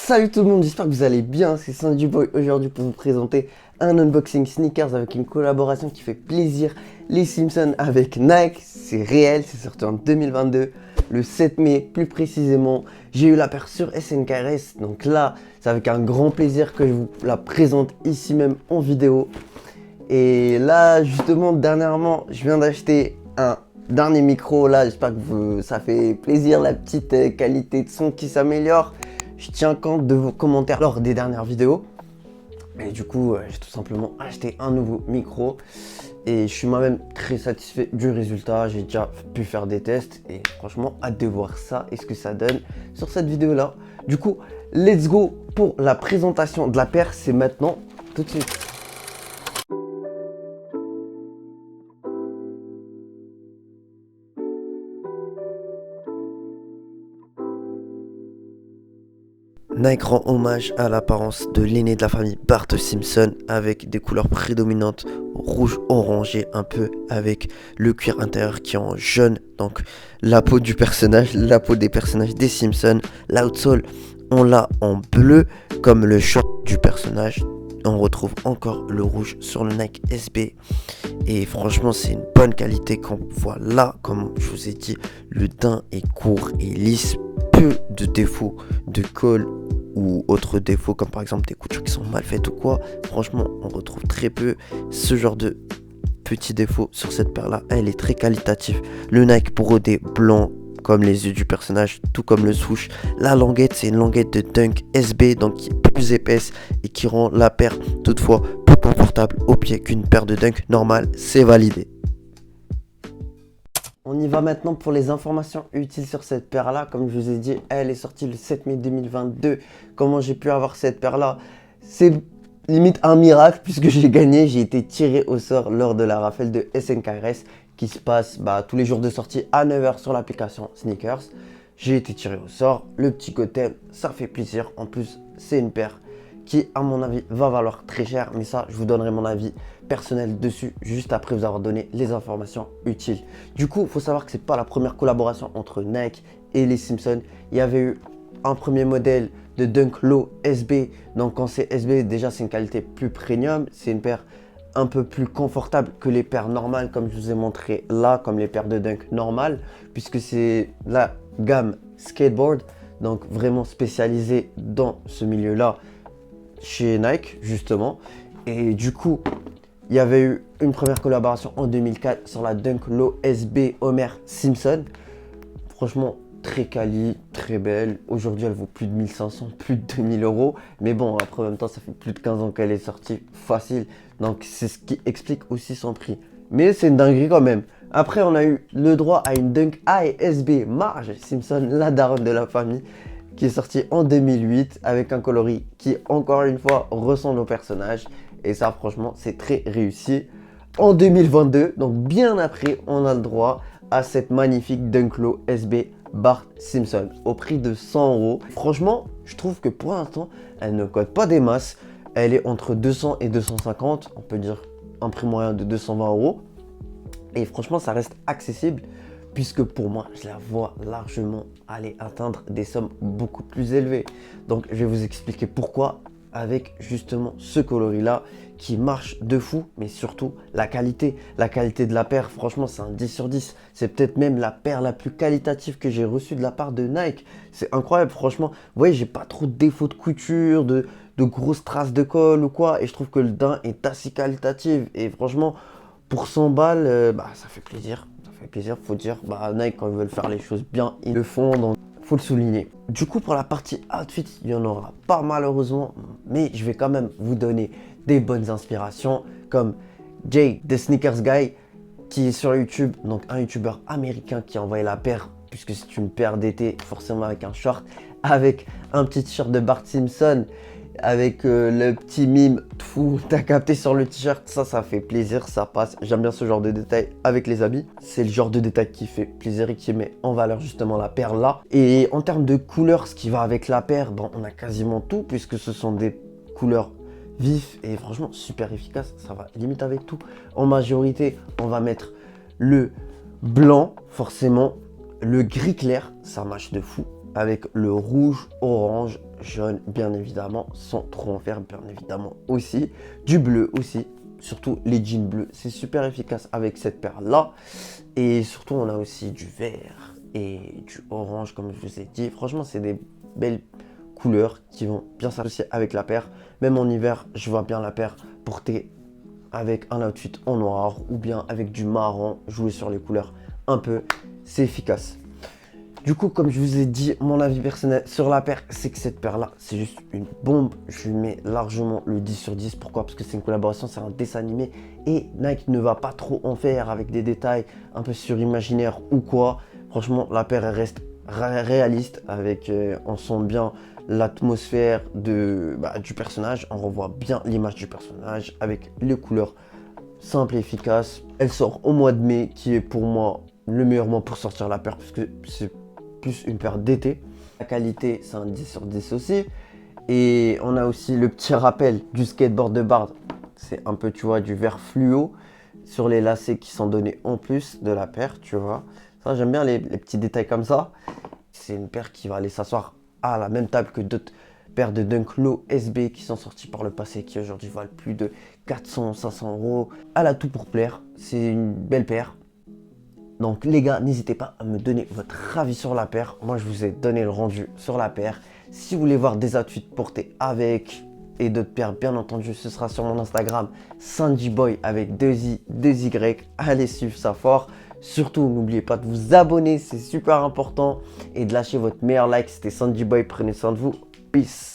Salut tout le monde, j'espère que vous allez bien, c'est Sandy Boy aujourd'hui pour vous présenter un unboxing sneakers avec une collaboration qui fait plaisir, les Simpsons avec Nike, c'est réel, c'est sorti en 2022, le 7 mai plus précisément. J'ai eu la paire sur SNKRS, donc là c'est avec un grand plaisir que je vous la présente ici même en vidéo. Et là justement dernièrement je viens d'acheter un dernier micro, là j'espère que ça fait plaisir, la petite qualité de son qui s'améliore. Je tiens compte de vos commentaires lors des dernières vidéos. Et du coup, j'ai tout simplement acheté un nouveau micro. Et je suis moi-même très satisfait du résultat. J'ai déjà pu faire des tests. Et franchement, hâte de voir ça et ce que ça donne sur cette vidéo-là. Du coup, let's go pour la présentation de la paire. C'est maintenant, tout de suite. Nike rend hommage à l'apparence de l'aîné de la famille Bart Simpson avec des couleurs prédominantes rouge orangé un peu avec le cuir intérieur qui est en jaune, donc la peau du personnage, la peau des personnages des Simpsons. L'outsole on l'a en bleu comme le short du personnage. On retrouve encore le rouge sur le Nike SB et franchement c'est une bonne qualité qu'on voit là. Comme je vous ai dit, le teint est court et lisse, peu de défauts de colle ou autres défauts comme par exemple des coutures qui sont mal faites ou quoi. Franchement on retrouve très peu ce genre de petits défauts sur cette paire là. Elle est très qualitative. Le Nike brodé blanc comme les yeux du personnage, tout comme le swoosh. La languette, c'est une languette de Dunk SB, donc qui est plus épaisse et qui rend la paire toutefois plus confortable au pied qu'une paire de Dunk normale. C'est validé. On y va maintenant pour les informations utiles sur cette paire là. Comme je vous ai dit, elle est sortie le 7 mai 2022. Comment j'ai pu avoir cette paire là? C'est limite un miracle puisque j'ai gagné. J'ai été tiré au sort lors de la rafale de SNKRS qui se passe tous les jours de sortie à 9 h sur l'application Sneakers. J'ai été tiré au sort. Le petit côté, ça fait plaisir. En plus, c'est une paire qui, à mon avis, va valoir très cher. Mais ça, je vous donnerai mon avis personnel dessus juste après vous avoir donné les informations utiles. Du coup, il faut savoir que c'est pas la première collaboration entre Nike et les Simpsons. Il y avait eu un premier modèle de Dunk Low SB. Donc quand c'est SB, déjà c'est une qualité plus premium. C'est une paire un peu plus confortable que les paires normales comme je vous ai montré là, comme les paires de Dunk normales, puisque c'est la gamme skateboard, donc vraiment spécialisée dans ce milieu-là chez Nike justement. Et du coup, il y avait eu une première collaboration en 2004 sur la Dunk Low SB Homer Simpson. Franchement, très quali, très belle. Aujourd'hui, elle vaut plus de 1500, plus de 2000 euros. Mais bon, après, en même temps, ça fait plus de 15 ans qu'elle est sortie, facile. Donc, c'est ce qui explique aussi son prix. Mais c'est une dinguerie quand même. Après, on a eu le droit à une Dunk High SB Marge Simpson, la daronne de la famille, qui est sortie en 2008 avec un coloris qui, encore une fois, ressemble au personnage. Et ça, franchement, c'est très réussi. En 2022, donc bien après, on a le droit à cette magnifique Dunk Low SB Bart Simpson au prix de 100 euros. Franchement, je trouve que pour l'instant, elle ne coûte pas des masses. Elle est entre 200 et 250. On peut dire un prix moyen de 220 euros. Et franchement, ça reste accessible puisque pour moi, je la vois largement aller atteindre des sommes beaucoup plus élevées. Donc, je vais vous expliquer pourquoi avec justement ce coloris là qui marche de fou, mais surtout la qualité de la paire. Franchement, c'est un 10 sur 10. C'est peut-être même la paire la plus qualitative que j'ai reçue de la part de Nike. C'est incroyable, franchement. Vous voyez, j'ai pas trop de défauts de couture, de grosses traces de colle ou quoi, et je trouve que le teint est assez qualitatif. Et franchement, pour 100 balles, ça fait plaisir. Ça fait plaisir, faut dire. Nike, quand ils veulent faire les choses bien, ils le font. Donc faut le souligner. Du coup, pour la partie outfit, il n'y en aura pas malheureusement, mais je vais quand même vous donner des bonnes inspirations comme Jay, The Sneakers Guy, qui est sur YouTube, donc un YouTuber américain qui a envoyé la paire, puisque c'est une paire d'été, forcément avec un short, avec un petit t-shirt de Bart Simpson, avec le petit mime fou, t'as capté sur le t-shirt, ça fait plaisir, ça passe. J'aime bien ce genre de détails avec les habits. C'est le genre de détail qui fait plaisir et qui met en valeur justement la paire là. Et en termes de couleurs, ce qui va avec la paire, on a quasiment tout puisque ce sont des couleurs vives et franchement super efficaces. Ça va limite avec tout. En majorité, on va mettre le blanc forcément, le gris clair, ça marche de fou. avec le rouge, orange, jaune, bien évidemment, sans trop en faire, bien évidemment aussi. Du bleu aussi, surtout les jeans bleus, c'est super efficace avec cette paire-là. Et surtout, on a aussi du vert et du orange, comme je vous ai dit. Franchement, c'est des belles couleurs qui vont bien s'associer avec la paire. Même en hiver, je vois bien la paire porter avec un outfit en noir ou bien avec du marron, jouer sur les couleurs un peu, c'est efficace. Du coup, comme je vous ai dit, mon avis personnel sur la paire, c'est que cette paire-là, c'est juste une bombe. Je lui mets largement le 10 sur 10. Pourquoi? Parce que c'est une collaboration, c'est un dessin animé. Et Nike ne va pas trop en faire avec des détails un peu surimaginaires ou quoi. Franchement, la paire, elle reste réaliste. Avec, on sent bien l'atmosphère du personnage. On revoit bien l'image du personnage avec les couleurs simples et efficaces. Elle sort au mois de mai, qui est pour moi le meilleur mois pour sortir la paire, parce que c'est plus une paire d'été. La qualité, c'est un 10 sur 10 aussi. Et on a aussi le petit rappel du skateboard de Bard. C'est un peu, tu vois, du vert fluo sur les lacets qui sont donnés en plus de la paire, tu vois. Ça, j'aime bien les petits détails comme ça. C'est une paire qui va aller s'asseoir à la même table que d'autres paires de Dunk Low SB qui sont sorties par le passé, qui aujourd'hui valent plus de 400-500 euros. Elle a tout pour plaire. C'est une belle paire. Donc les gars, n'hésitez pas à me donner votre avis sur la paire. Moi, je vous ai donné le rendu sur la paire. Si vous voulez voir des outfits portés avec et d'autres paires, bien entendu, ce sera sur mon Instagram, SanjiBoy avec 2i, 2y. Allez suivre ça fort. Surtout, n'oubliez pas de vous abonner, c'est super important. Et de lâcher votre meilleur like. C'était SanjiBoy, prenez soin de vous. Peace.